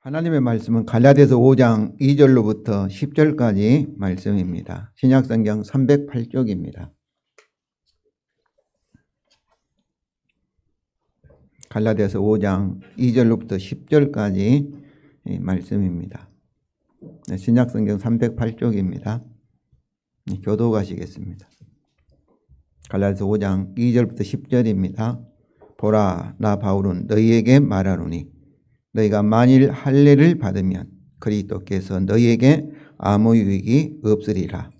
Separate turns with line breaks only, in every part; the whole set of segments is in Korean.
하나님의 말씀은 갈라디아서 5장 2절로부터 10절까지 말씀입니다. 신약성경 308쪽입니다. 갈라디아서 5장 2절로부터 10절까지 말씀입니다. 신약성경 308쪽입니다. 교도가시겠습니다. 갈라디아서 5장 2절부터 10절입니다. 보라, 나 바울은 너희에게 말하노니 너희가 만일 할례를 받으면 그리스도께서 너희에게 아무 유익이 없으리라.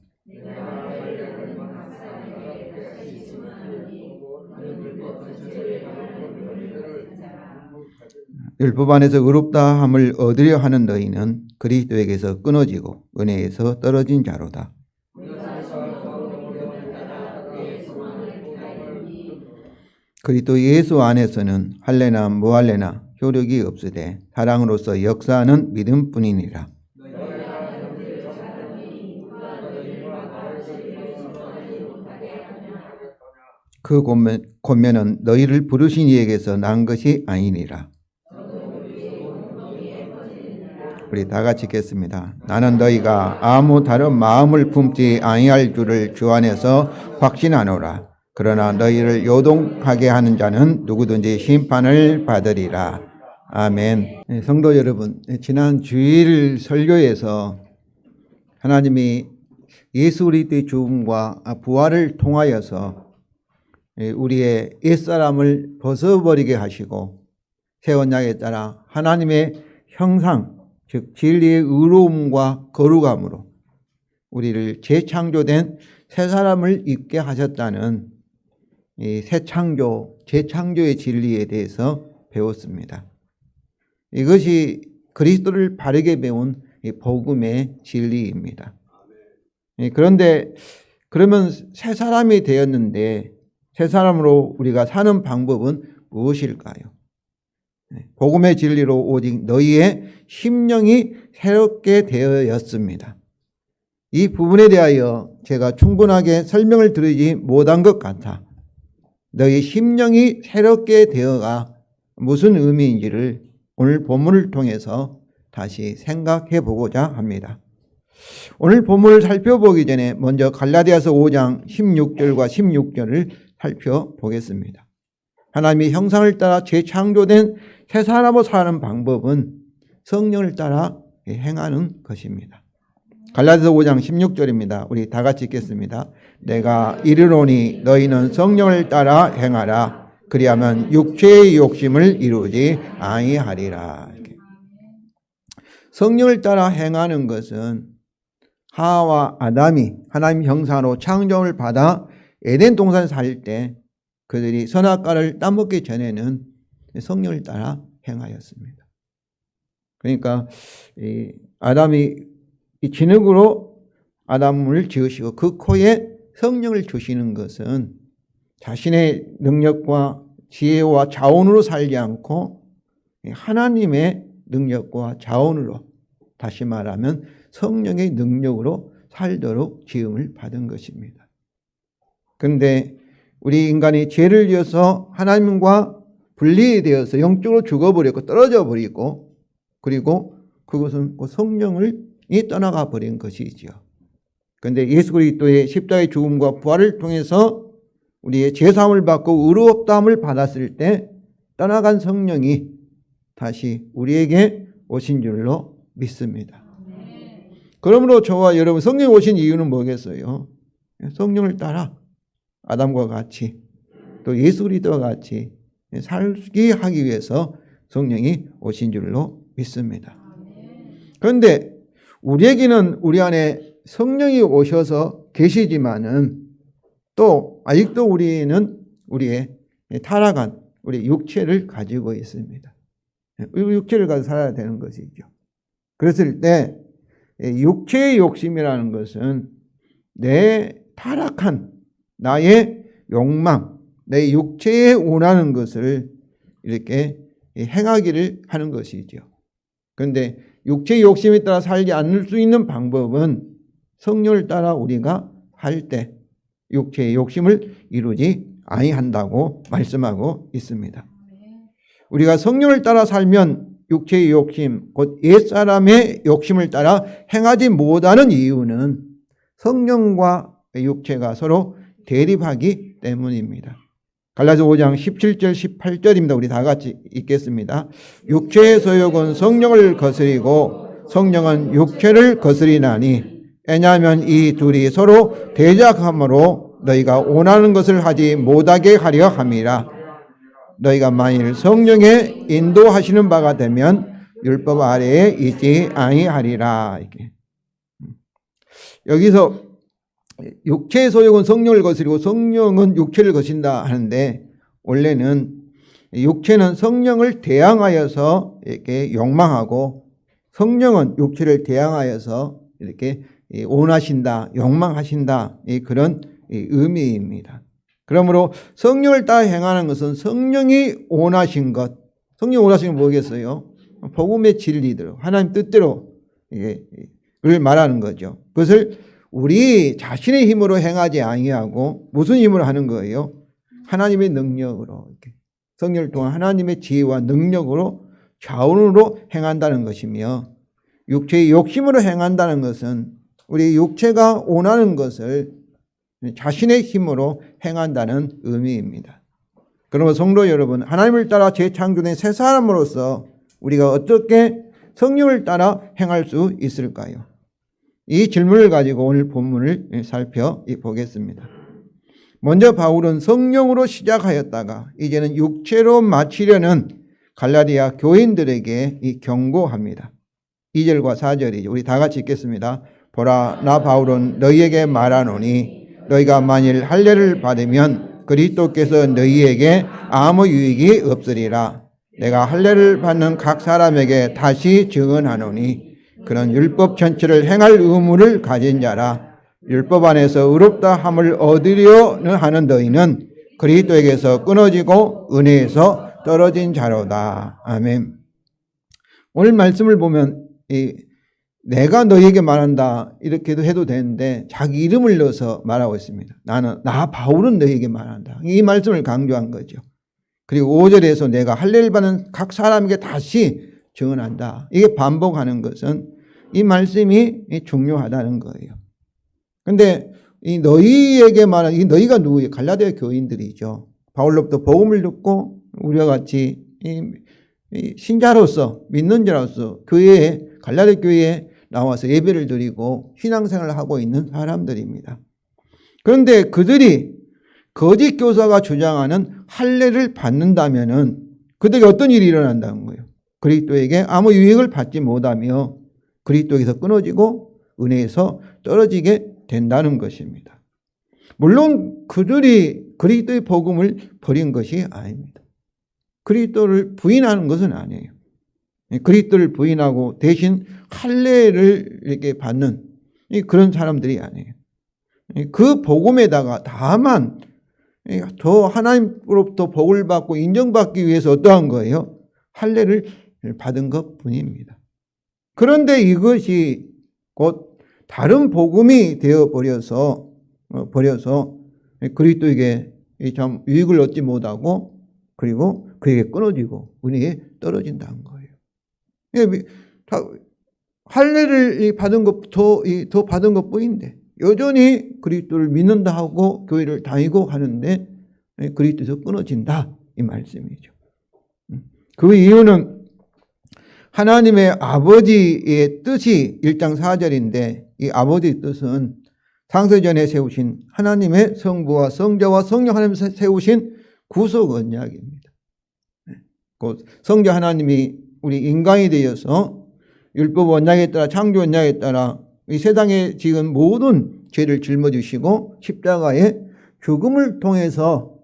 율법 안에서 의롭다 함을 얻으려 하는 너희는 그리스도에게서 끊어지고 은혜에서 떨어진 자로다. 그리스도 예수 안에서는 할례나 무할례나 효력이 없으되 사랑으로서 역사하는 믿음뿐이니라. 그 권면은 너희를 부르신 이에게서 난 것이 아니니라. 우리 다 같이 읽겠습니다. 나는 너희가 아무 다른 마음을 품지 아니할 줄을 주 안에서 확신하노라. 그러나 너희를 요동하게 하는 자는 누구든지 심판을 받으리라. 아멘. 성도 여러분, 지난 주일 설교에서 하나님이 예수 그리스도의 죽음과 부활을 통하여서 우리의 옛사람을 벗어버리게 하시고 새 언약에 따라 하나님의 형상, 즉 진리의 의로움과 거룩함으로 우리를 재창조된 새 사람을 입게 하셨다는 이 새 창조, 재창조의 진리에 대해서 배웠습니다. 이것이 그리스도를 바르게 배운 이 복음의 진리입니다. 그런데 그러면 새 사람이 되었는데 새 사람으로 우리가 사는 방법은 무엇일까요? 복음의 진리로 오직 너희의 심령이 새롭게 되었습니다. 이 부분에 대하여 제가 충분하게 설명을 드리지 못한 것 같아 너희 심령이 새롭게 되어가 무슨 의미인지를 오늘 본문을 통해서 다시 생각해 보고자 합니다. 오늘 본문을 살펴보기 전에 먼저 갈라디아서 5장 16절과 16절을 살펴보겠습니다. 하나님의 형상을 따라 재창조된 새 사람으로 사는 방법은 성령을 따라 행하는 것입니다. 갈라디아서 5장 16절입니다. 우리 다 같이 읽겠습니다. 내가 이르노니 너희는 성령을 따라 행하라. 그리하면 육체의 욕심을 이루지 아니하리라. 성령을 따라 행하는 것은 하와와 아담이 하나님 형상으로 창조를 받아 에덴 동산에 살 때 그들이 선악과를 따먹기 전에는 성령을 따라 행하였습니다. 그러니까 아담이 이 진흙으로 아담을 지으시고 그 코에 성령을 주시는 것은 자신의 능력과 지혜와 자원으로 살지 않고 하나님의 능력과 자원으로, 다시 말하면 성령의 능력으로 살도록 지음을 받은 것입니다. 그런데 우리 인간이 죄를 지어서 하나님과 분리되어서 영적으로 죽어버렸고 떨어져 버리고 그리고 그것은 성령이 떠나가 버린 것이지요. 그런데 예수 그리스도의 십자가의 죽음과 부활을 통해서 우리의 죄사함을 받고 의롭다함을 받았을 때 떠나간 성령이 다시 우리에게 오신 줄로 믿습니다. 그러므로 저와 여러분 성령이 오신 이유는 뭐겠어요? 성령을 따라 아담과 같이 또 예수 그리스도와 같이 살게 하기 위해서 성령이 오신 줄로 믿습니다. 그런데 우리에게는 우리 안에 성령이 오셔서 계시지만은 또 아직도 우리는 우리의 타락한 우리 육체를 가지고 있습니다. 육체를 가지고 살아야 되는 것이죠. 그랬을 때 육체의 욕심이라는 것은 내 타락한 나의 욕망, 내 육체에 원하는 것을 이렇게 행하기를 하는 것이죠. 그런데 육체의 욕심에 따라 살지 않을 수 있는 방법은 성령을 따라 우리가 할 때 육체의 욕심을 이루지 아니한다고 말씀하고 있습니다. 우리가 성령을 따라 살면 육체의 욕심, 곧 옛사람의 욕심을 따라 행하지 못하는 이유는 성령과 육체가 서로 대립하기 때문입니다. 갈라디아 5장 17절 18절입니다. 우리 다 같이 읽겠습니다. 육체의 소욕은 성령을 거스리고 성령은 육체를 거스리나니 왜냐하면 이 둘이 서로 대적함으로 너희가 원하는 것을 하지 못하게 하려 함이라. 너희가 만일 성령의 인도하시는 바가 되면 율법 아래에 있지 아니하리라. 이렇게. 여기서 육체의 소욕은 성령을 거스리고 성령은 육체를 거신다 하는데, 원래는 육체는 성령을 대항하여서 이렇게 욕망하고 성령은 육체를 대항하여서 이렇게 원하신다, 욕망하신다, 그런 의미입니다. 그러므로 성령을 따라 행하는 것은 성령이 원하신 것, 성령이 원하신 건 뭐겠어요? 복음의 진리대로, 하나님 뜻대로 를 말하는 거죠. 그것을 우리 자신의 힘으로 행하지 아니하고 무슨 힘으로 하는 거예요? 하나님의 능력으로, 성령을 통한 하나님의 지혜와 능력으로 자원으로 행한다는 것이며, 육체의 욕심으로 행한다는 것은 우리 육체가 원하는 것을 자신의 힘으로 행한다는 의미입니다. 그러므로 성도 여러분, 하나님을 따라 재창조된 새 사람으로서 우리가 어떻게 성령을 따라 행할 수 있을까요? 이 질문을 가지고 오늘 본문을 살펴보겠습니다. 먼저 바울은 성령으로 시작하였다가 이제는 육체로 마치려는 갈라디아 교인들에게 경고합니다. 2절과 4절이죠. 우리 다 같이 읽겠습니다. 보라, 나 바울은 너희에게 말하노니 너희가 만일 할례를 받으면 그리스도께서 너희에게 아무 유익이 없으리라. 내가 할례를 받는 각 사람에게 다시 증언하노니 그는 율법 전체를 행할 의무를 가진 자라. 율법 안에서 의롭다 함을 얻으려는 하는 너희는 그리스도에게서 끊어지고 은혜에서 떨어진 자로다. 아멘. 오늘 말씀을 보면 내가 너희에게 말한다 이렇게도 해도 되는데 자기 이름을 넣어서 말하고 있습니다. 나 바울은 너희에게 말한다. 이 말씀을 강조한 거죠. 그리고 5절에서 내가 할례를 받는 각 사람에게 다시 증언한다. 이게 반복하는 것은 이 말씀이 중요하다는 거예요. 근데 이 너희에게 말한 이 너희가 누구예요? 갈라디아 교인들이죠. 바울로부터 복음을 듣고 우리와 같이 신자로서 믿는 자로서 교회에 갈라디아 교회에 나와서 예배를 드리고 신앙생활을 하고 있는 사람들입니다. 그런데 그들이 거짓 교사가 주장하는 할례를 받는다면은 그들에게 어떤 일이 일어난다는 거예요? 그리스도에게 아무 유익을 받지 못하며 그리스도에게서 끊어지고 은혜에서 떨어지게 된다는 것입니다. 물론 그들이 그리스도의 복음을 버린 것이 아닙니다. 그리스도를 부인하는 것은 아니에요. 그리스도를 부인하고 대신 할례를 이렇게 받는 그런 사람들이 아니에요. 그 복음에다가 다만 더 하나님으로부터 복을 받고 인정받기 위해서 어떠한 거예요? 할례를 받은 것뿐입니다. 그런데 이것이 곧 다른 복음이 되어 버려서 그리스도에게 참 유익을 얻지 못하고 그리고 그에게 끊어지고 은혜에 떨어진다는 거예요. 할례를 받은 것부터 더 받은 것뿐인데 여전히 그리스도를 믿는다 하고 교회를 다니고 하는데 그리스도에서 끊어진다 이 말씀이죠. 그 이유는 하나님의 아버지의 뜻이 1장 4절인데 이 아버지의 뜻은 창세전에 세우신 하나님의 성부와 성자와 성령 하나님께서 세우신 구속 언약입니다. 곧 성자 하나님이 우리 인간이 되어서 율법 언약에 따라 창조 언약에 따라 이 세상에 지금 모든 죄를 짊어지시고 십자가의 죽음을 통해서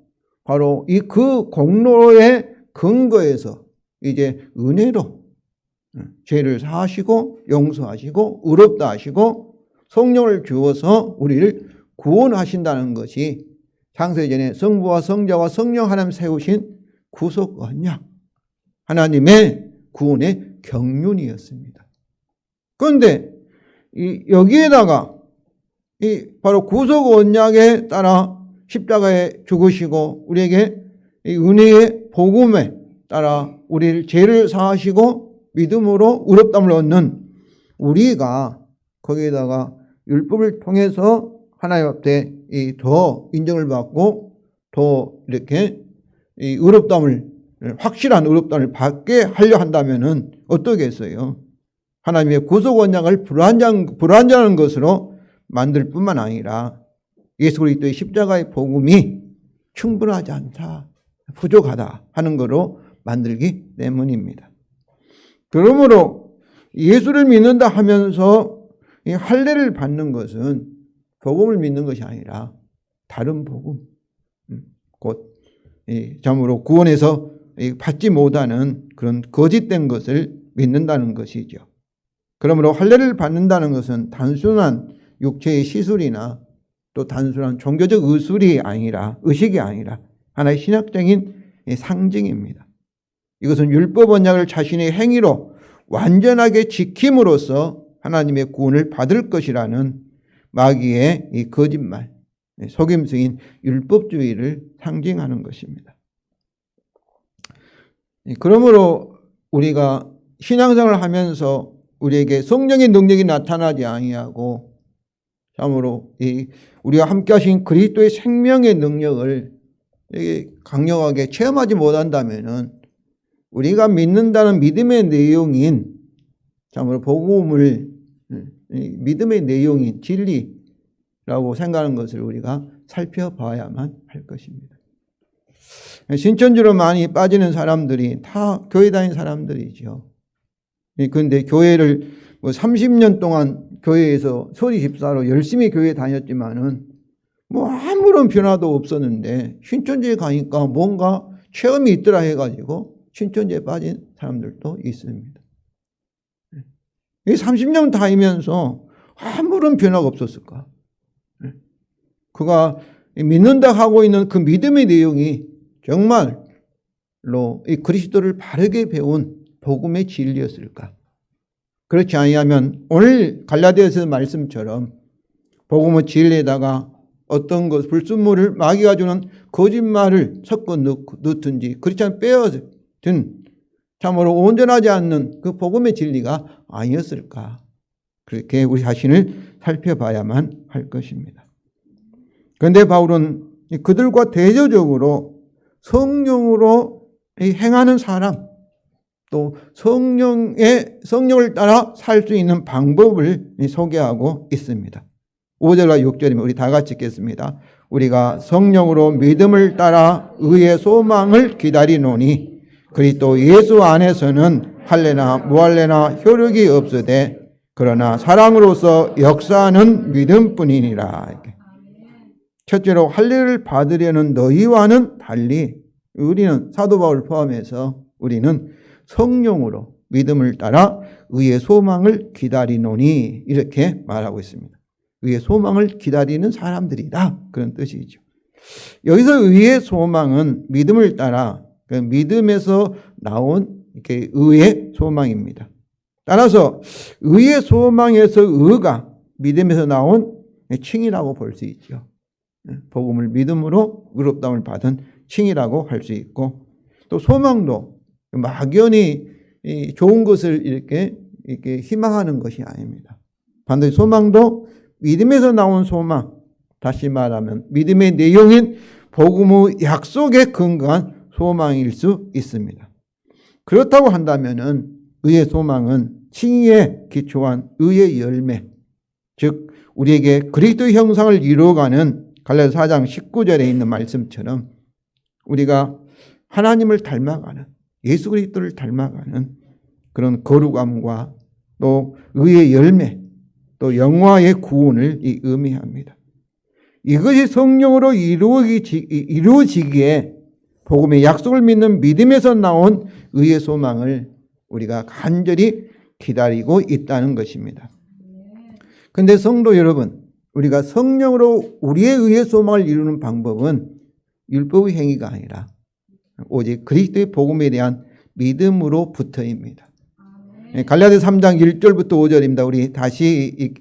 바로 이 그 공로의 근거에서 이제 은혜로 죄를 사하시고 용서하시고 의롭다 하시고 성령을 주어서 우리를 구원하신다는 것이 창세전에 성부와 성자와 성령 하나님 세우신 구속 언약, 하나님의 구원의 경륜이었습니다. 그런데 여기에다가 바로 구속 언약에 따라 십자가에 죽으시고 우리에게 이 은혜의 복음에 따라 우리를 죄를 사하시고 믿음으로 의롭다함을 얻는 우리가 거기에다가 율법을 통해서 하나님 앞에 더 인정을 받고 더 이렇게 이 의롭다함을, 확실한 의롭다함을 받게 하려 한다면은 어떻겠어요? 하나님의 구속 언약을 불완전한 것으로 만들 뿐만 아니라 예수 그리스도의 십자가의 복음이 충분하지 않다, 부족하다 하는 거로 만들기 때문입니다. 그러므로 예수를 믿는다 하면서 이 할례를 받는 것은 복음을 믿는 것이 아니라 다른 복음, 곧 참으로 구원에서 받지 못하는 그런 거짓된 것을 믿는다는 것이죠. 그러므로 할례를 받는다는 것은 단순한 육체의 시술이나 또 단순한 종교적 의식이 아니라 하나의 신학적인 상징입니다. 이것은 율법 언약을 자신의 행위로 완전하게 지킴으로써 하나님의 구원을 받을 것이라는 마귀의 이 거짓말, 속임수인 율법주의를 상징하는 것입니다. 그러므로 우리가 신앙생활을 하면서 우리에게 성령의 능력이 나타나지 아니하고 참으로 우리가 함께 하신 그리스도의 생명의 능력을 강력하게 체험하지 못한다면은 우리가 믿는다는 믿음의 내용인 참으로 복음을 믿음의 내용인 진리라고 생각하는 것을 우리가 살펴봐야만 할 것입니다. 신천지로 많이 빠지는 사람들이 다 교회 다니는 사람들이죠. 그런데 교회를 30년 동안 교회에서 소리 집사로 열심히 교회 다녔지만은 아무런 변화도 없었는데 신천지에 가니까 뭔가 체험이 있더라 해가지고 신천지에 빠진 사람들도 있습니다. 30년 다니면서 아무런 변화가 없었을까? 그가 믿는다 하고 있는 그 믿음의 내용이 정말로 이 그리스도를 바르게 배운 복음의 진리였을까? 그렇지 아니하면 오늘 갈라디아서 말씀처럼 복음의 진리에다가 어떤 것, 불순물을 마귀가 주는 거짓말을 섞어 넣든지 그렇지 않으면 빼어든 참으로 온전하지 않는 그 복음의 진리가 아니었을까? 그렇게 우리 자신을 살펴봐야만 할 것입니다. 그런데 바울은 그들과 대조적으로 성령으로 행하는 사람, 또 성령을 따라 살 수 있는 방법을 소개하고 있습니다. 5절과 6절이면 우리 다 같이 읽겠습니다. 우리가 성령으로 믿음을 따라 의의 소망을 기다리노니 그리스도 예수 안에서는 할례나 무할례나 효력이 없으되 그러나 사랑으로서 역사하는 믿음뿐이니라. 첫째로 할례를 받으려는 너희와는 달리 우리는 사도 바울을 포함해서 우리는 성령으로 믿음을 따라 의의 소망을 기다리노니 이렇게 말하고 있습니다. 의의 소망을 기다리는 사람들이다, 그런 뜻이죠. 여기서 의의 소망은 믿음을 따라 그 믿음에서 나온 이렇게 의의 소망입니다. 따라서 의의 소망에서 의가 믿음에서 나온 칭이라고 볼 수 있죠. 복음을 믿음으로 의롭다함을 받은 칭이라고 할 수 있고, 또 소망도 막연히 좋은 것을 이렇게 희망하는 것이 아닙니다. 반드시 소망도 믿음에서 나온 소망, 다시 말하면 믿음의 내용인 복음의 약속에 근거한 소망일 수 있습니다. 그렇다고 한다면은 의의 소망은 칭의에 기초한 의의 열매, 즉 우리에게 그리스도의 형상을 이루어가는 갈라디아서 4장 19절에 있는 말씀처럼 우리가 하나님을 닮아가는, 예수 그리스도를 닮아가는 그런 거룩함과 또 의의 열매, 또 영화의 구원을 의미합니다. 이것이 성령으로 이루어지기에 복음의 약속을 믿는 믿음에서 나온 의의 소망을 우리가 간절히 기다리고 있다는 것입니다. 그런데 성도 여러분, 우리가 성령으로 우리의 의의 소망을 이루는 방법은 율법의 행위가 아니라 오직 그리스도의 복음에 대한 믿음으로부터입니다. 갈라디아서 3장 1절부터 5절입니다. 우리 다시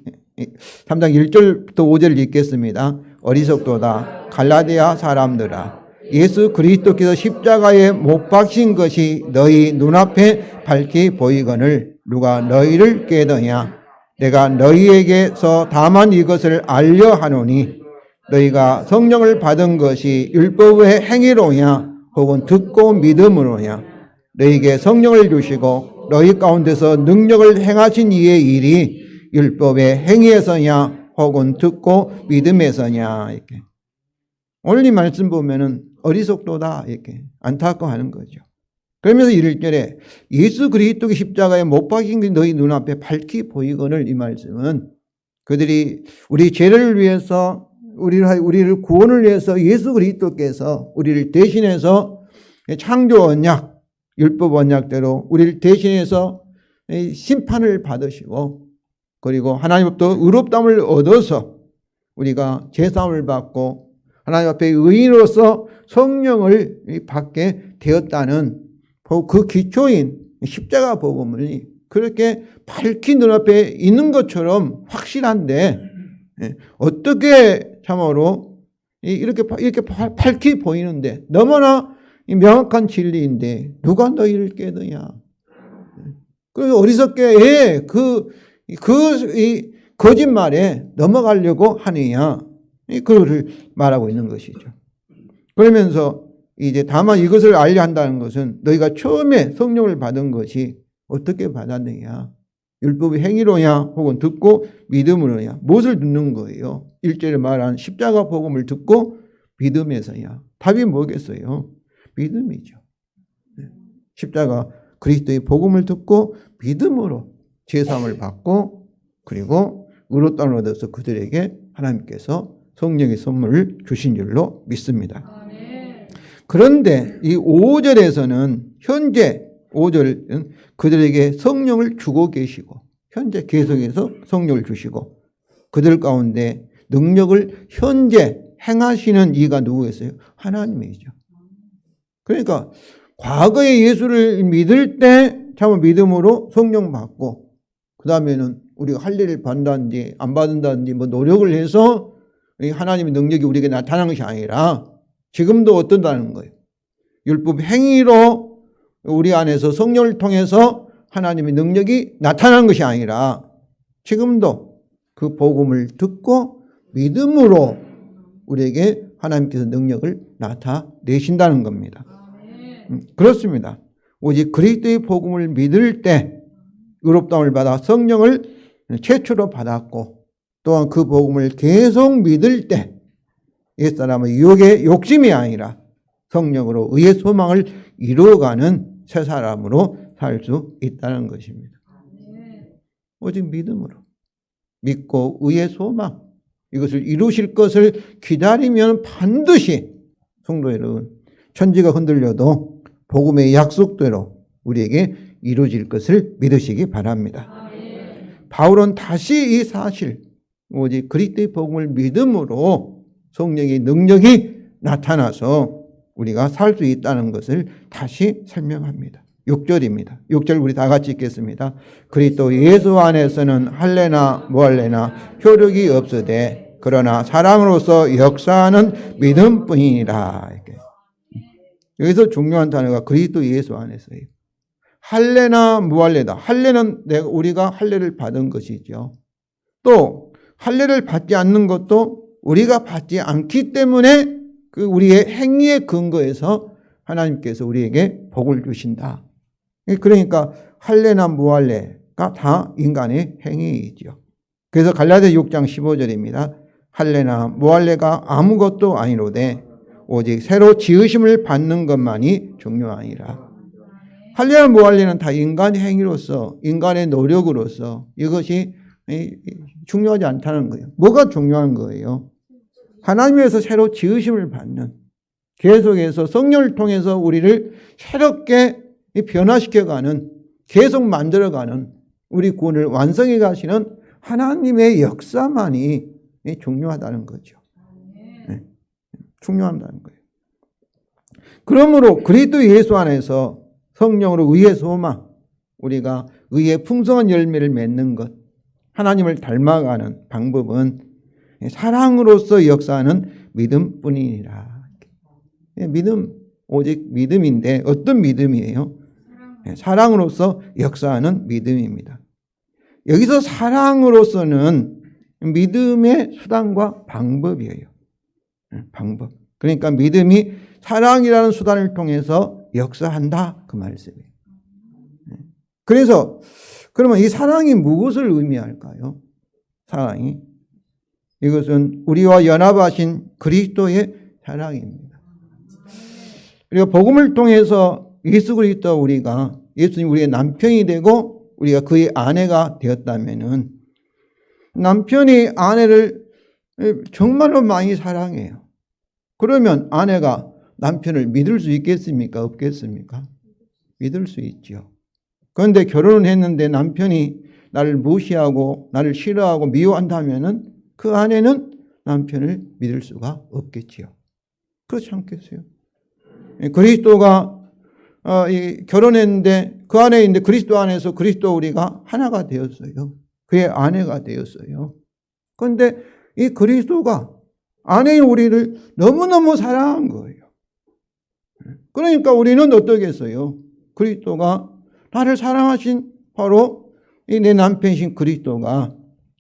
3장 1절부터 5절을 읽겠습니다. 어리석도다 갈라디아 사람들아, 예수 그리스도께서 십자가에 못 박힌 것이 너희 눈앞에 밝히 보이거늘 누가 너희를 깨더냐. 내가 너희에게서 다만 이것을 알려 하노니 너희가 성령을 받은 것이 율법의 행위로냐 혹은 듣고 믿음으로냐. 너희에게 성령을 주시고 너희 가운데서 능력을 행하신 이의 일이 율법의 행위에서냐 혹은 듣고 믿음에서냐. 이렇게 오늘 이 말씀 보면은 어리석도다 이렇게 안타까워하는 거죠. 그러면서 1절에 예수 그리스도의 십자가에 못 박힌 게 너희 눈앞에 밝히 보이거늘, 이 말씀은 그들이 우리 죄를 위해서 우리를 구원을 위해서 예수 그리스도께서 우리를 대신해서 창조 언약, 율법 언약대로 우리를 대신해서 심판을 받으시고 그리고 하나님부터 의롭다함을 얻어서 우리가 제사함을 받고 하나님 앞에 의인으로서 성령을 받게 되었다는 그 기초인 십자가 복음을 그렇게 밝히 눈앞에 있는 것처럼 확실한데 어떻게 참으로 이렇게 밝히 보이는데 너무나 명확한 진리인데 누가 너희를 깨느냐. 그래서 어리석게 이 거짓말에 넘어가려고 하느냐. 그거를 말하고 있는 것이죠. 그러면서 이제 다만 이것을 알려 한다는 것은 너희가 처음에 성령을 받은 것이 어떻게 받았느냐. 율법의 행위로냐 혹은 듣고 믿음으로냐. 무엇을 듣는 거예요? 1절에 말한 십자가 복음을 듣고 믿음에서냐. 답이 뭐겠어요? 믿음이죠. 십자가 그리스도의 복음을 듣고 믿음으로 제사함을 받고 그리고 의롭다함을 얻어서 그들에게 하나님께서 성령의 선물을 주신 줄로 믿습니다. 그런데 이 5절에서는 현재 5절은 그들에게 성령을 주고 계시고 현재 계속해서 성령을 주시고 그들 가운데 능력을 현재 행하시는 이가 누구겠어요? 하나님이죠. 그러니까 과거에 예수를 믿을 때 참 믿음으로 성령 받고 그 다음에는 우리가 할 일을 받는다든지 안 받는다든지 뭐 노력을 해서 하나님의 능력이 우리에게 나타난 것이 아니라 지금도 어떤다는 거예요. 율법 행위로 우리 안에서 성령을 통해서 하나님의 능력이 나타난 것이 아니라 지금도 그 복음을 듣고 믿음으로 우리에게 하나님께서 능력을 나타내신다는 겁니다. 그렇습니다. 오직 그리스도의 복음을 믿을 때 의롭다함을 받아 성령을 최초로 받았고 또한 그 복음을 계속 믿을 때 옛사람의 유혹의 욕심이 아니라 성령으로 의의 소망을 이루어가는 새 사람으로 살 수 있다는 것입니다. 오직 믿음으로 믿고 의의 소망 이것을 이루실 것을 기다리면 반드시 성도 여러분 천지가 흔들려도 복음의 약속대로 우리에게 이루어질 것을 믿으시기 바랍니다. 바울은 다시 이 사실 오직 그리스도의 복음을 믿음으로 성령의 능력이 나타나서 우리가 살 수 있다는 것을 다시 설명합니다. 6절입니다. 6절 우리 다 같이 읽겠습니다. 그리스도 예수 안에서는 할례나 무할례나 효력이 없으되 그러나 사랑으로서 역사하는 믿음뿐이니라. 이렇게. 여기서 중요한 단어가 그리스도 예수 안에서예요. 할례나 무할례다. 할례는 우리가 할례를 받은 것이죠. 또 할례를 받지 않는 것도 우리가 받지 않기 때문에 그 우리의 행위의 근거에서 하나님께서 우리에게 복을 주신다. 그러니까 할례나 무할례가 다 인간의 행위이죠. 그래서 갈라디아 6장 15절입니다. 할례나 무할례가 아무것도 아니로되 오직 새로 지으심을 받는 것만이 중요하니라. 할례나 무할례는 다 인간의 행위로서 인간의 노력으로서 이것이 중요하지 않다는 거예요. 뭐가 중요한 거예요? 하나님에서 새로 지으심을 받는 계속해서 성령을 통해서 우리를 새롭게 변화시켜가는 계속 만들어가는 우리 구원을 완성해 가시는 하나님의 역사만이 중요하다는 거죠. 네. 중요하다는 거예요. 그러므로 그리스도 예수 안에서 성령으로 의의 소망, 우리가 의의 풍성한 열매를 맺는 것, 하나님을 닮아가는 방법은 사랑으로서 역사하는 믿음뿐이니라. 믿음, 오직 믿음인데 어떤 믿음이에요? 사랑으로서 역사하는 믿음입니다. 여기서 사랑으로서는 믿음의 수단과 방법이에요. 방법. 그러니까 믿음이 사랑이라는 수단을 통해서 역사한다 그 말씀이에요. 그래서 그러면 이 사랑이 무엇을 의미할까요? 사랑이 이것은 우리와 연합하신 그리스도의 사랑입니다. 그리고 복음을 통해서 예수 그리스도 우리가 예수님 우리의 남편이 되고 우리가 그의 아내가 되었다면은 남편이 아내를 정말로 많이 사랑해요. 그러면 아내가 남편을 믿을 수 있겠습니까? 없겠습니까? 믿을 수 있죠. 그런데 결혼을 했는데 남편이 나를 무시하고 나를 싫어하고 미워한다면은 그 아내는 남편을 믿을 수가 없겠지요. 그렇지 않겠어요? 그리스도가 결혼했는데 그 안에 있는데 그리스도 안에서 그리스도 우리가 하나가 되었어요. 그의 아내가 되었어요. 그런데 이 그리스도가 아내인 우리를 너무너무 사랑한 거예요. 그러니까 우리는 어떠겠어요? 그리스도가 나를 사랑하신 바로 이 내 남편이신 그리스도가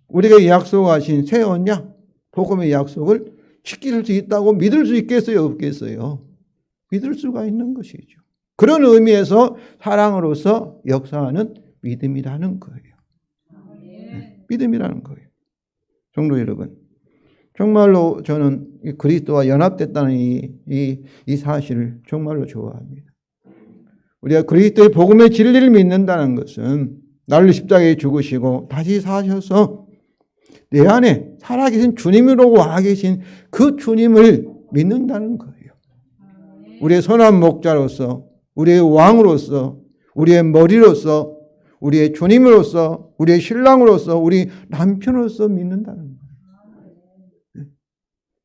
우리가 약속하신 새 언약, 복음의 약속을 지킬 수 있다고 믿을 수 있겠어요? 없겠어요? 믿을 수가 있는 것이죠. 그런 의미에서 사랑으로서 역사하는 믿음이라는 거예요. 믿음이라는 거예요. 성도 여러분, 정말로 저는 이 그리스도와 연합됐다는 이 사실을 정말로 좋아합니다. 우리가 그리스도의 복음의 진리를 믿는다는 것은 나를 십자가에 죽으시고 다시 사셔서 내 안에 살아계신 주님으로 와 계신 그 주님을 믿는다는 거예요. 우리의 선한 목자로서, 우리의 왕으로서, 우리의 머리로서, 우리의 주님으로서, 우리의 신랑으로서, 우리 남편으로서 믿는다는 거예요.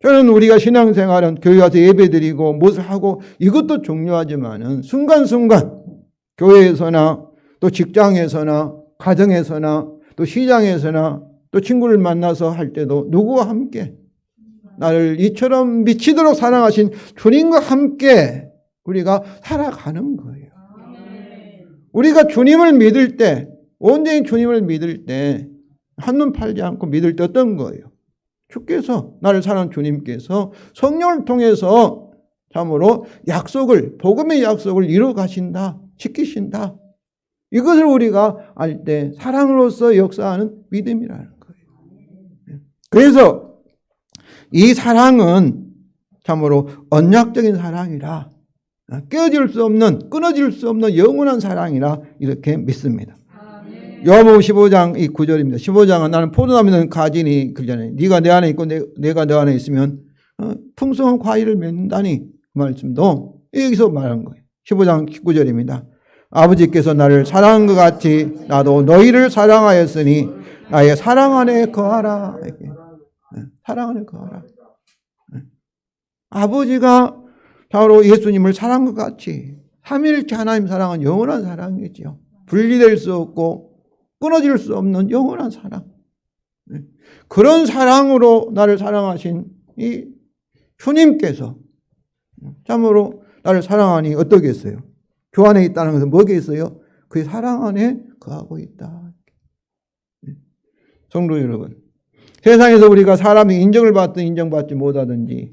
저는 우리가 신앙생활은 교회 가서 예배드리고 무엇을 하고 이것도 중요하지만은 순간순간 교회에서나 또 직장에서나 가정에서나 또 시장에서나 또 친구를 만나서 할 때도 누구와 함께 나를 이처럼 미치도록 사랑하신 주님과 함께 우리가 살아가는 거예요. 우리가 주님을 믿을 때, 온전히 주님을 믿을 때 한눈 팔지 않고 믿을 때 어떤 거예요? 주께서 나를 사랑하는 주님께서 성령을 통해서 참으로 약속을, 복음의 약속을 이루어 가신다, 지키신다. 이것을 우리가 알 때 사랑으로서 역사하는 믿음이라는 거예요. 그래서 이 사랑은 참으로 언약적인 사랑이라 깨어질 수 없는, 끊어질 수 없는 영원한 사랑이라 이렇게 믿습니다. 요한복음 15장 이 9절입니다. 15장은 나는 포도나무에 있는 가지니 그러잖아요. 네가 내 안에 있고 내가 내 안에 있으면 풍성한 과일을 맺는다니 그 말씀도 여기서 말한 거예요. 15장 19절입니다. 아버지께서 나를 사랑한 것 같이 나도 너희를 사랑하였으니 나의 사랑 안에 거하라. 사랑 안에 거하라. 아버지가 바로 예수님을 사랑한 것 같이 삼위일체 하나님 사랑은 영원한 사랑이죠. 분리될 수 없고 끊어질 수 없는 영원한 사랑. 그런 사랑으로 나를 사랑하신 이 주님께서 참으로 나를 사랑하니 어떠겠어요? 주 안에 있다는 것은 뭐겠어요? 그 사랑 안에 거하고 있다. 성도 여러분, 세상에서 우리가 사람이 인정을 받든 인정받지 못하든지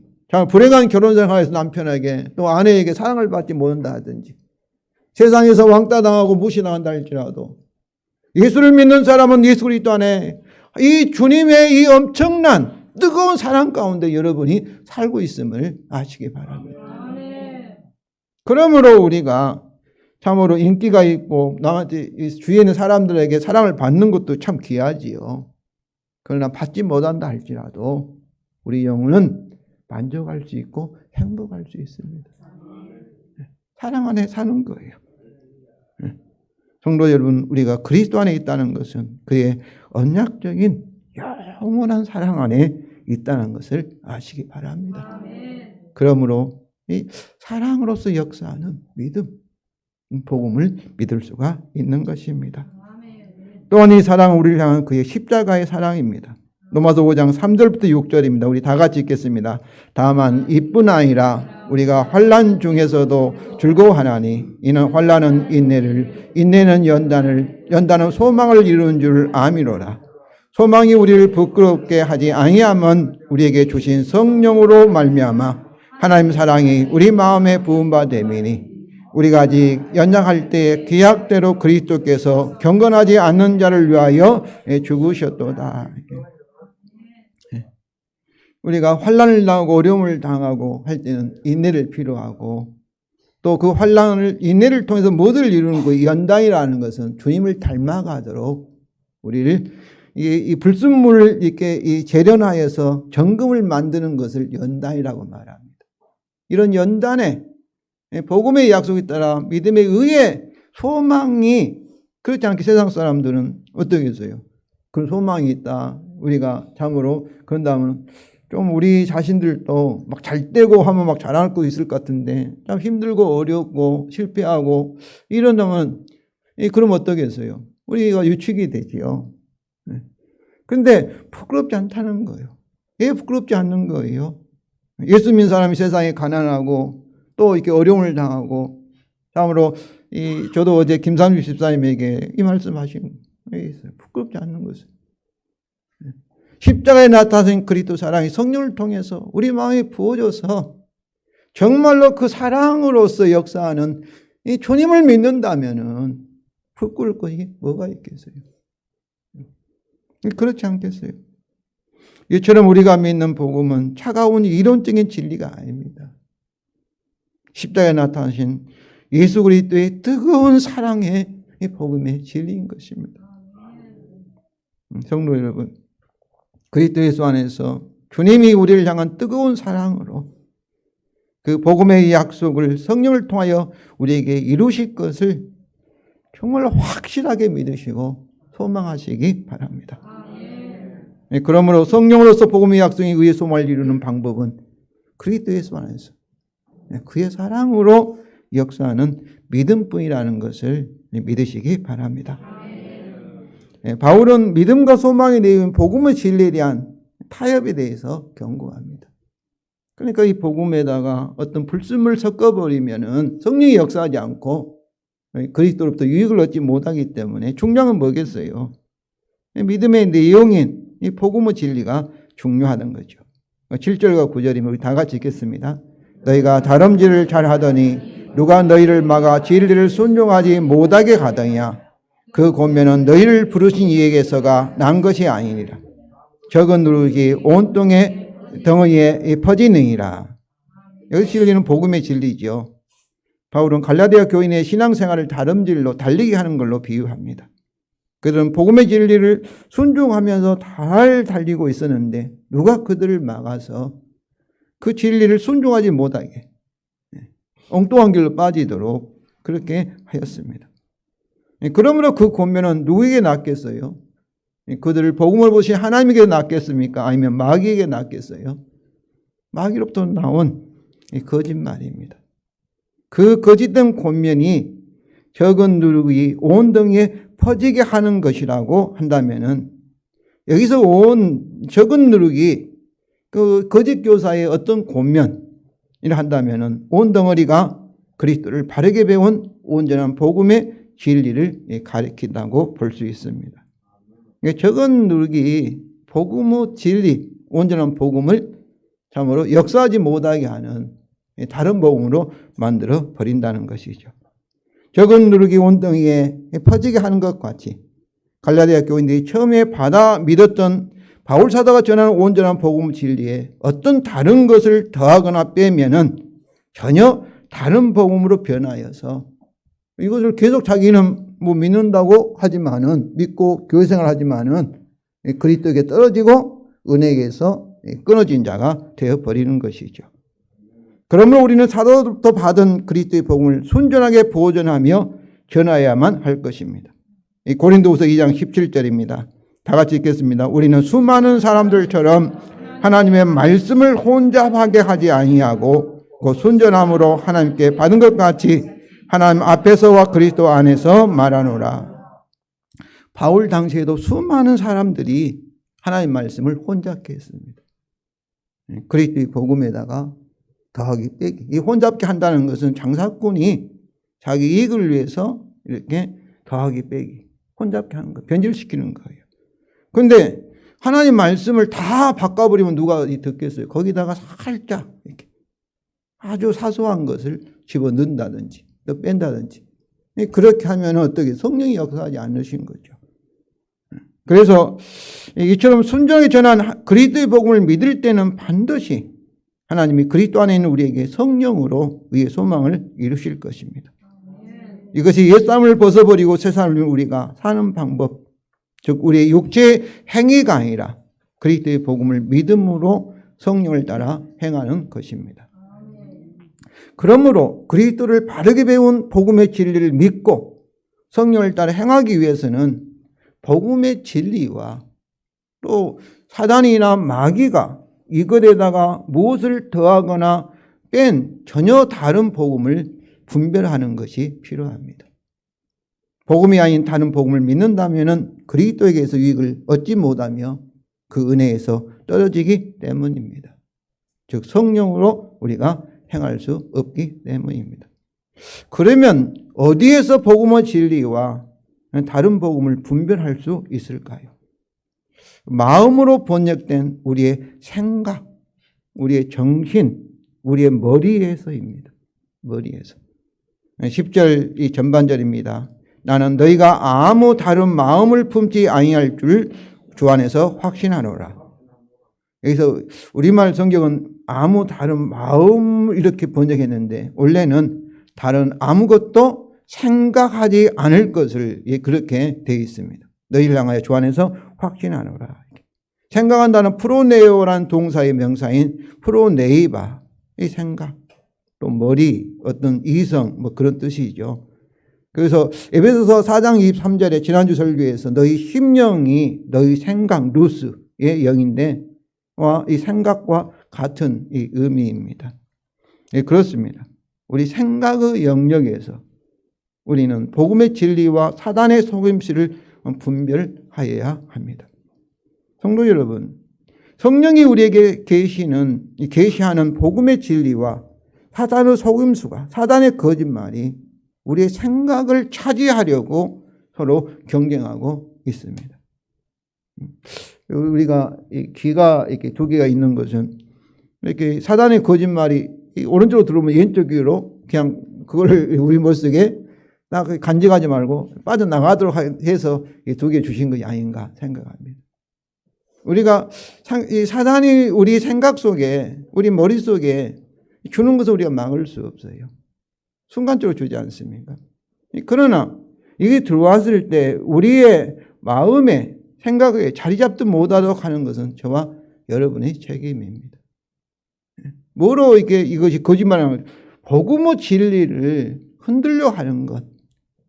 불행한 결혼생활에서 남편에게 또 아내에게 사랑을 받지 못한다 하든지 세상에서 왕따 당하고 무시당한다 할지라도 예수를 믿는 사람은 예수 그리스도 안에 이 주님의 이 엄청난 뜨거운 사랑 가운데 여러분이 살고 있음을 아시기 바랍니다. 그러므로 우리가 참으로 인기가 있고 남한테 주위에 있는 사람들에게 사랑을 받는 것도 참 귀하지요. 그러나 받지 못한다 할지라도 우리 영혼은 만족할 수 있고 행복할 수 있습니다. 사랑 안에 사는 거예요. 성도 여러분, 우리가 그리스도 안에 있다는 것은 그의 언약적인 영원한 사랑 안에 있다는 것을 아시기 바랍니다. 그러므로 이 사랑으로서 역사하는 믿음, 복음을 믿을 수가 있는 것입니다. 또한 이 사랑은 우리를 향한 그의 십자가의 사랑입니다. 로마서 5장 3절부터 6절입니다. 우리 다 같이 읽겠습니다. 다만 이뿐 아니라 우리가 환난 중에서도 즐거워하나니 이는 환난은 인내를, 인내는 연단을, 연단은 소망을 이루는 줄 아미로라. 소망이 우리를 부끄럽게 하지 아니하면 우리에게 주신 성령으로 말미암아 하나님 사랑이 우리 마음에 부은 바 됨이니 우리가 아직 연장할 때에 기약대로 그리스도께서 경건하지 않는 자를 위하여 죽으셨도다. 우리가 환난을 당하고 어려움을 당하고 할 때는 인내를 필요하고 또 그 환난을 인내를 통해서 뭐를 이루는 그 연단이라는 것은 주님을 닮아가도록 우리를 이 불순물을 이렇게 재련하여서 정금을 만드는 것을 연단이라고 말합니다. 이런 연단에 복음의 약속에 따라 믿음에 의해 소망이 그렇지 않게 세상 사람들은 어떻게 했어요? 그런 소망이 있다. 우리가 참으로 그런다면 좀 우리 자신들도 막 잘 되고 하면 막 잘할 거 있을 것 같은데 참 힘들고 어렵고 실패하고 이런다면 그럼 어떻게 했어요? 우리가 유축이 되지요. 그런데 부끄럽지 않다는 거예요. 왜 부끄럽지 않는 거예요? 예수 믿는 사람이 세상에 가난하고 또 이렇게 어려움을 당하고 참으로 저도 어제 김삼주 집사님에게 이 말씀하신 게 있어요. 부끄럽지 않는 것을. 십자가에 나타나신 그리스도 사랑이 성령을 통해서 우리 마음에 부어져서 정말로 그 사랑으로서 역사하는 이 주님을 믿는다면은 부끄러울 것이 뭐가 있겠어요? 그렇지 않겠어요? 이처럼 우리가 믿는 복음은 차가운 이론적인 진리가 아닙니다. 십자가에 나타나신 예수 그리스도의 뜨거운 사랑의 복음의 진리인 것입니다. 성도 여러분, 그리스도 예수 안에서 주님이 우리를 향한 뜨거운 사랑으로 그 복음의 약속을 성령을 통하여 우리에게 이루실 것을 정말 확실하게 믿으시고 소망하시기 바랍니다. 그러므로 성령으로서 복음의 약속에 의해 소망을 이루는 방법은 그리스도 예수 안에서 그의 사랑으로 역사하는 믿음뿐이라는 것을 믿으시기 바랍니다. 바울은 믿음과 소망에 대한 복음의 진리에 대한 타협에 대해서 경고합니다. 그러니까 이 복음에다가 어떤 불순물을 섞어버리면은 성령이 역사하지 않고 그리스도로부터 유익을 얻지 못하기 때문에 중요한 건 뭐겠어요? 믿음의 내용인 이 복음의 진리가 중요하다는 거죠. 7절과 9절이면 우리 다 같이 읽겠습니다. 너희가 다름질을 잘하더니 누가 너희를 막아 진리를 순종하지 못하게 하더냐. 그 권면은 너희를 부르신 이에게서가 난 것이 아니니라. 적은 누룩이 온 땅에 덩어리에 퍼지느니라. 여기서 진리는 복음의 진리죠. 바울은 갈라디아 교인의 신앙생활을 다름질로 달리게 하는 걸로 비유합니다. 그들은 복음의 진리를 순종하면서 잘 달리고 있었는데 누가 그들을 막아서 그 진리를 순종하지 못하게 엉뚱한 길로 빠지도록 그렇게 하였습니다. 그러므로 그 권면은 누구에게 낫겠어요? 그들을 복음을 보신 하나님에게 낫겠습니까? 아니면 마귀에게 낫겠어요? 마귀로부터 나온 거짓말입니다. 그 거짓된 권면이 적은 누룩이 온 등에 퍼지게 하는 것이라고 한다면은 여기서 온 적은 누룩이 그 거짓 교사의 어떤 권면이라 한다면은 온 덩어리가 그리스도를 바르게 배운 온전한 복음의 진리를 가리킨다고 볼 수 있습니다. 적은 누룩이 복음의 진리, 온전한 복음을 참으로 역사하지 못하게 하는 다른 복음으로 만들어 버린다는 것이죠. 적은 누룩이 온덩이에 퍼지게 하는 것 같이 갈라디아 교인들이 처음에 받아 믿었던 바울 사도가 전하는 온전한 복음 진리에 어떤 다른 것을 더하거나 빼면은 전혀 다른 복음으로 변하여서 이것을 계속 자기는 뭐 믿는다고 하지만은 믿고 교회 생활하지만은 그리스도에게 떨어지고 은혜에게서 끊어진 자가 되어 버리는 것이죠. 그러므로 우리는 사도로부터 받은 그리스도의 복음을 순전하게 보존하며 전하여야만 할 것입니다. 고린도후서 2장 17절입니다. 다 같이 읽겠습니다. 우리는 수많은 사람들처럼 하나님의 말씀을 혼잡하게 하지 아니하고 그 순전함으로 하나님께 받은 것 같이 하나님 앞에서와 그리스도 안에서 말하노라. 바울 당시에도 수많은 사람들이 하나님 말씀을 혼잡게 했습니다. 그리스도의 복음에다가 더하기 빼기. 이 혼잡게 한다는 것은 장사꾼이 자기 이익을 위해서 이렇게 더하기 빼기, 혼잡게 하는 거, 변질시키는 거예요. 그런데 하나님 말씀을 다 바꿔버리면 누가 듣겠어요? 거기다가 살짝 이렇게 아주 사소한 것을 집어넣는다든지 또 뺀다든지, 그렇게 하면 어떻게 성령이 역사하지 않으신 거죠. 그래서 이처럼 순종에 전한 그리스도의 복음을 믿을 때는 반드시 하나님이 그리스도 안에 있는 우리에게 성령으로 우리의 소망을 이루실 것입니다. 이것이 옛사람을 벗어버리고 새사람을 우리가 사는 방법, 즉 우리의 육체의 행위가 아니라 그리스도의 복음을 믿음으로 성령을 따라 행하는 것입니다. 그러므로 그리스도를 바르게 배운 복음의 진리를 믿고 성령을 따라 행하기 위해서는 복음의 진리와 또 사단이나 마귀가 이것에다가 무엇을 더하거나 뺀 전혀 다른 복음을 분별하는 것이 필요합니다. 복음이 아닌 다른 복음을 믿는다면 그리스도에게서 유익을 얻지 못하며 그 은혜에서 떨어지기 때문입니다. 즉 성령으로 우리가 행할 수 없기 때문입니다. 그러면 어디에서 복음의 진리와 다른 복음을 분별할 수 있을까요? 마음으로 번역된 우리의 생각, 우리의 정신, 우리의 머리에서입니다. 머리에서. 10절 이 전반절입니다. 나는 너희가 아무 다른 마음을 품지 아니할 줄 주 안에서 확신하노라. 여기서 우리말 성경은 아무 다른 마음 이렇게 번역했는데 원래는 다른 아무것도 생각하지 않을 것을 그렇게 되어 있습니다. 너희를 향하여 주 안에서 확신하노라. 생각한다는 프로네오라는 동사의 명사인 프로네이바, 이 생각, 또 머리, 어떤 이성, 뭐 그런 뜻이죠. 그래서 에베소서 4장 23절에 지난주 설교에서 너희 심령이 너희 생각, 루스의 영인데 이 생각과 같은 이 의미입니다. 예, 그렇습니다. 우리 생각의 영역에서 우리는 복음의 진리와 사단의 속임수를 분별하여야 합니다. 성도 여러분, 성령이 우리에게 계시하는 복음의 진리와 사단의 속임수가, 사단의 거짓말이 우리의 생각을 차지하려고 서로 경쟁하고 있습니다. 우리가 귀가 이렇게 두 개가 있는 것은 이렇게 사단의 거짓말이 오른쪽으로 들어오면 왼쪽 귀로 그냥 그걸 우리 머릿속에 간직하지 말고 빠져나가도록 해서 이 두 개 주신 것이 아닌가 생각합니다. 우리가 이 사단이 우리 생각 속에, 우리 머릿속에 주는 것을 우리가 막을 수 없어요. 순간적으로 주지 않습니까? 그러나 이게 들어왔을 때 우리의 마음에 생각에 자리 잡지 못하도록 하는 것은 저와 여러분의 책임입니다. 뭐로 이것이 거짓말하는 것, 복음의 진리를 흔들려 하는 것,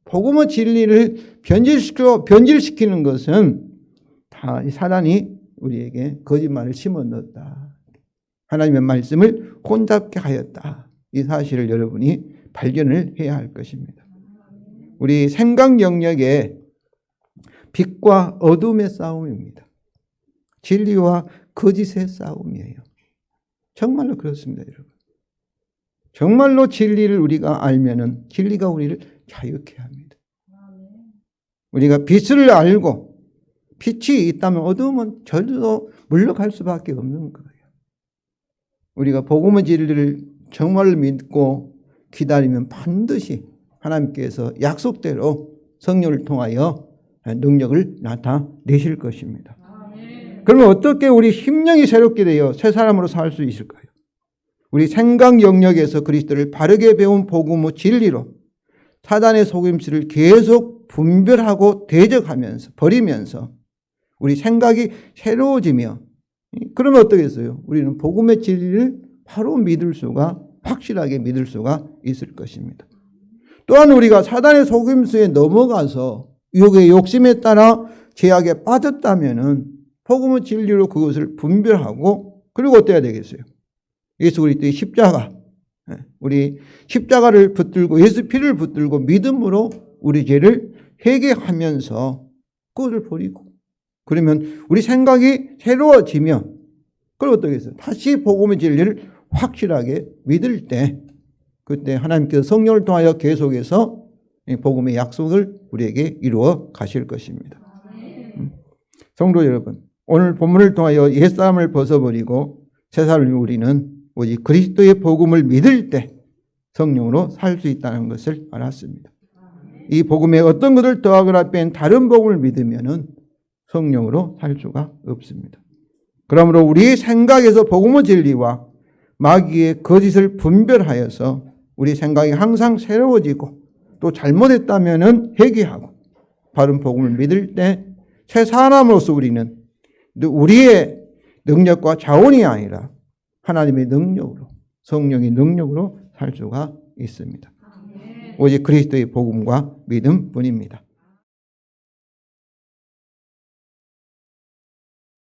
복음의 진리를 변질시키는 것은 다 사단이 우리에게 거짓말을 심어 넣었다. 하나님의 말씀을 혼잡게 하였다. 이 사실을 여러분이 발견을 해야 할 것입니다. 우리 생각 영역에 빛과 어둠의 싸움입니다. 진리와 거짓의 싸움이에요. 정말로 그렇습니다, 여러분. 정말로 진리를 우리가 알면은 진리가 우리를 자유케 합니다. 우리가 빛을 알고 빛이 있다면 어둠은 절대로 물러갈 수밖에 없는 거예요. 우리가 복음의 진리를 정말로 믿고 기다리면 반드시 하나님께서 약속대로 성령을 통하여 능력을 나타내실 것입니다. 그러면 어떻게 우리 심령이 새롭게 되어 새 사람으로 살 수 있을까요? 우리 생각 영역에서 그리스도를 바르게 배운 복음의 진리로 사단의 속임수를 계속 분별하고 대적하면서 버리면서 우리 생각이 새로워지며, 그러면 어떻겠어요? 우리는 복음의 진리를 바로 믿을 수가, 확실하게 믿을 수가 있을 것입니다. 또한 우리가 사단의 속임수에 넘어가서 유혹의 욕심에 따라 죄악에 빠졌다면은 복음의 진리로 그것을 분별하고, 그리고 어때야 되겠어요? 예수 그리스도의 십자가, 우리 십자가를 붙들고 예수 피를 붙들고 믿음으로 우리 죄를 회개하면서 그것을 버리고 그러면 우리 생각이 새로워지면 그럼 어떻게 해서 다시 복음의 진리를 확실하게 믿을 때 그때 하나님께서 성령을 통하여 계속해서 복음의 약속을 우리에게 이루어 가실 것입니다. 성도 여러분, 오늘 본문을 통하여 옛사람을 벗어버리고 새사람을 우리는 오직 그리스도의 복음을 믿을 때 성령으로 살 수 있다는 것을 알았습니다. 이 복음에 어떤 것을 더하거나 뺀 다른 복음을 믿으면은 성령으로 살 수가 없습니다. 그러므로 우리 생각에서 복음의 진리와 마귀의 거짓을 분별하여서 우리 생각이 항상 새로워지고 또 잘못했다면은 회개하고 바른 복음을 믿을 때 새 사람으로서 우리는 우리의 능력과 자원이 아니라 하나님의 능력으로 성령의 능력으로 살 수가 있습니다. 오직 그리스도의 복음과 믿음뿐입니다.